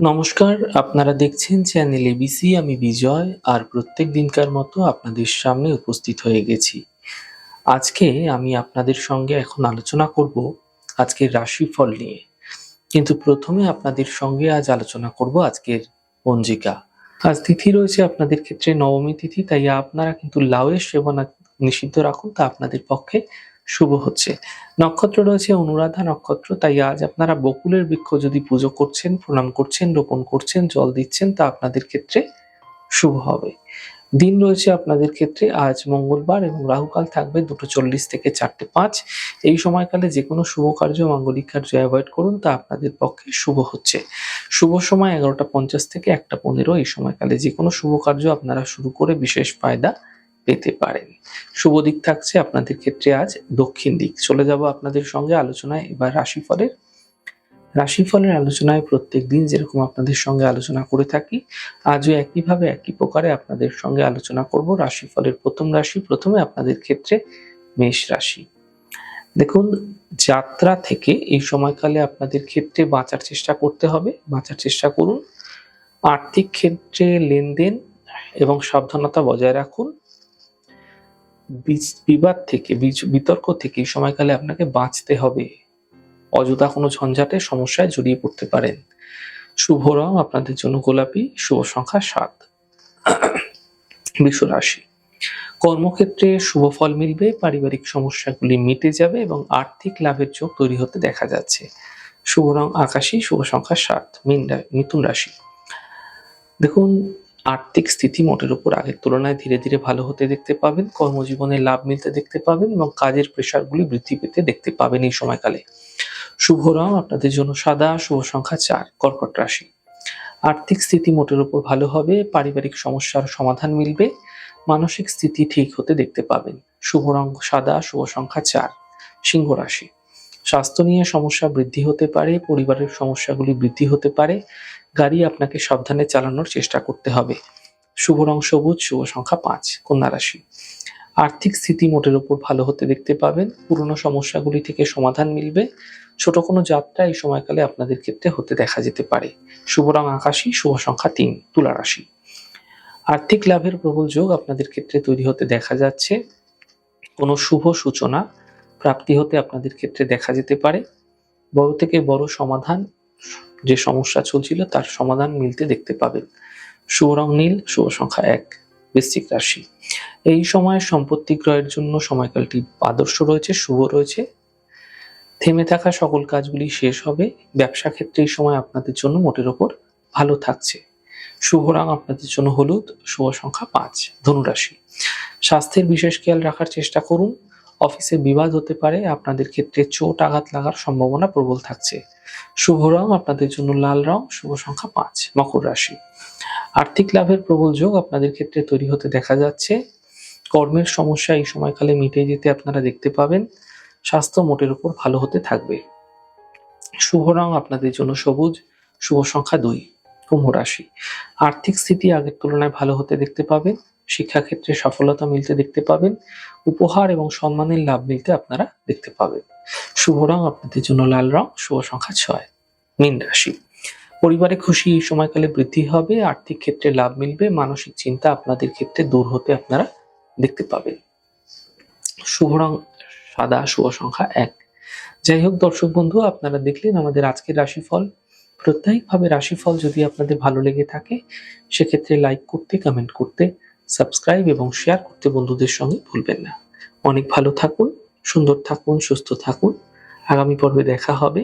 নমস্কার, আপনারা দেখছেন চ্যানেল এবিসি। আমি বিজয় আর প্রত্যেক দিনকার মতো আপনাদের সামনে উপস্থিত হয়ে গেছি। আজকে আমি আপনাদের সঙ্গে এখন আলোচনা করব আজকের রাশিফল নিয়ে। কিন্তু প্রথমে আপনাদের সঙ্গে আজ আলোচনা করব আজকের পঞ্জিকা। আজ তিথি রয়েছে আপনাদের ক্ষেত্রে নবমী তিথি, তাই আপনারা কিন্তু লাউয়ের সেবন নিষিদ্ধ রাখুন, তা আপনাদের পক্ষে শুভ হচ্ছে। নক্ষত্র রয়েছে অনুরাধা নক্ষত্র, তাই আজ আপনারা বকুলের বৃক্ষ যদি পুজো করছেন, প্রণাম করছেন, রোপণ করছেন, জল দিচ্ছেন, তা আপনাদের ক্ষেত্রে শুভ হবে। দিন রয়েছে আপনাদের ক্ষেত্রে আজ মঙ্গলবার এবং রাহুকাল থাকবে 2:40 থেকে 4:05। এই সময়কালে যে কোনো শুভ কার্য, মাঙ্গলিক কার্য অ্যাভয়েড করুন, তা আপনাদের পক্ষে শুভ হচ্ছে। শুভ সময় 11:50 থেকে 1:15। এই সময়কালে যে কোনো শুভ কার্য আপনারা শুরু করে বিশেষ ফায়দা পেতে পারেন। শুভ দিক থাকছে আপনাদের ক্ষেত্রে আজ দক্ষিণ দিক। চলে যাব আপনাদের সঙ্গে আলোচনায় এবার রাশিফলের আলোচনায় প্রত্যেক দিন যেরকম আপনাদের সঙ্গে আলোচনা করে থাকি, আজও একইভাবে একই প্রকারে আপনাদের সঙ্গে আলোচনা করব রাশিফলের প্রথম রাশি। প্রথমে আপনাদের ক্ষেত্রে মেষ রাশি। দেখুন, যাত্রা থেকে এই সময়কালে আপনাদের ক্ষেত্রে বাঁচার চেষ্টা করতে হবে, বাঁচার চেষ্টা করুন। আর্থিক ক্ষেত্রে লেনদেন এবং সাবধানতা বজায় রাখুন। বিবাদ থেকে, বিতর্ক থেকে এই সময়কালে আপনাকে বাঁচতে হবে। অযথা কোনো ঝঞ্ঝাটে সমস্যায় জড়িয়ে পড়তে পারেন। শুভ রং আপনাদের জন্য গোলাপি, শুভ সংখ্যা 7। বৃষ রাশি। কর্মক্ষেত্রে শুভ ফল মিলবে, পারিবারিক সমস্যাগুলি মিটে যাবে এবং আর্থিক লাভের যোগ তৈরি হতে দেখা যাচ্ছে। শুভ রং আকাশী, শুভ সংখ্যা 7। মিথুন রাশি। দেখুন, আর্থিক স্থিতি মোটের উপর আগের তুলনায় ধীরে ধীরে ভালো হতে দেখতে পাবেন, কর্মজীবনে লাভ মিলতে দেখতে পাবেন এবং কাজের প্রেশারগুলি বৃদ্ধি পেতে দেখতে পাবেন এই সময়কালে। শুভ রং আপনাদের জন্য সাদা, শুভ সংখ্যা 4। কর্কট রাশি। আর্থিক স্থিতি মোটের উপর ভালো হবে, পারিবারিক সমস্যার সমাধান মিলবে, মানসিক স্থিতি ঠিক হতে দেখতে পাবেন। শুভ রং সাদা, শুভ সংখ্যা 4। সিংহ রাশি। স্বাস্থ্য নিয়ে সমস্যা বৃদ্ধি হতে পারে, পরিবারের সমস্যাগুলি বৃদ্ধি হতে পারে, গাড়ি আপনাকে সাবধানে চালানোর চেষ্টা করতে হবে। শুভ রং সবুজ, শুভ সংখ্যা 5। কন্যা রাশি। আর্থিক স্থিতি মোটের উপর ভালো হতে দেখতে পাবেন, পুরনো সমস্যাগুলি থেকে সমাধান মিলবে, ছোট কোনো যাত্রা এই সময়কালে আপনাদের ক্ষেত্রে হতে দেখা যেতে পারে। শুভ রং আকাশী, শুভ সংখ্যা 3। তুলা রাশি। আর্থিক লাভের প্রবল যোগ আপনাদের ক্ষেত্রে তৈরি হতে দেখা যাচ্ছে, কোনো শুভ সূচনা প্রাপ্তি হতে আপনাদের ক্ষেত্রে দেখা যেতে পারে, বড় থেকে বড় সমাধান, যে সমস্যা চলছিল তার সমাধান মিলতে দেখতে পাবেন। শুভ রং নীল, শুভ সংখ্যা 1। বৃশ্চিক রাশি। এই সময় সম্পত্তি ক্রয়ের জন্য সময়কালটি আদর্শ রয়েছে, শুভ রয়েছে। থেমে থাকা সকল কাজগুলি শেষ হবে। ব্যবসা ক্ষেত্রে এই সময় আপনাদের জন্য মোটের ওপর ভালো থাকছে। শুভ রং আপনাদের জন্য হলুদ, শুভ সংখ্যা 5। ধনুরাশি। স্বাস্থ্যের বিশেষ খেয়াল রাখার চেষ্টা করুন। অফিসে বিবাদ হতে পারে, আপনাদের ক্ষেত্রে চোট আঘাত লাগার সম্ভাবনা প্রবল থাকছে। শুভ রং আপনাদের জন্য লাল রং, শুভ সংখ্যা 5। মকর রাশি। আর্থিক লাভের প্রবল যোগ আপনাদের ক্ষেত্রে তৈরি হতে দেখা যাচ্ছে, কর্মের সমস্যা এই সময়কালে মিটে যেতে আপনারা দেখতে পাবেন, স্বাস্থ্য মোটের উপর ভালো হতে থাকবে। শুভ রং আপনাদের জন্য সবুজ, শুভ সংখ্যা 2। কুম্ভ রাশি। আর্থিক স্থিতি আগের তুলনায় ভালো হতে দেখতে পাবেন, শিক্ষাক্ষেত্রে সফলতা মিলতে দেখতে পাবেন, উপহার এবং সম্মানের লাভ মিলতে আপনারা দেখতে পাবেন। শুভ রং আপনাদের জন্য লাল রং, শুভ সংখ্যা 6। মীন রাশি। পরিবারে খুশি এই সময়কালে বৃদ্ধি হবে, আর্থিক ক্ষেত্রে লাভ মিলবে, মানসিক চিন্তা আপনাদের ক্ষেত্রে দূর হতে আপনারা দেখতে পাবেন। শুভ রং সাদা, শুভ সংখ্যা 1। যাই হোক দর্শক বন্ধু, আপনারা দেখলেন আমাদের আজকের রাশিফল। প্রত্যেকভাবে রাশিফল যদি আপনাদের ভালো লেগে থাকে, সেক্ষেত্রে লাইক করতে, কমেন্ট করতে, সাবস্ক্রাইব এবং শেয়ার করতে বন্ধুদের সঙ্গে ভুলবেন না। অনেক ভালো থাকুন, সুন্দর থাকুন, সুস্থ থাকুন। আগামী পর্বে দেখা হবে।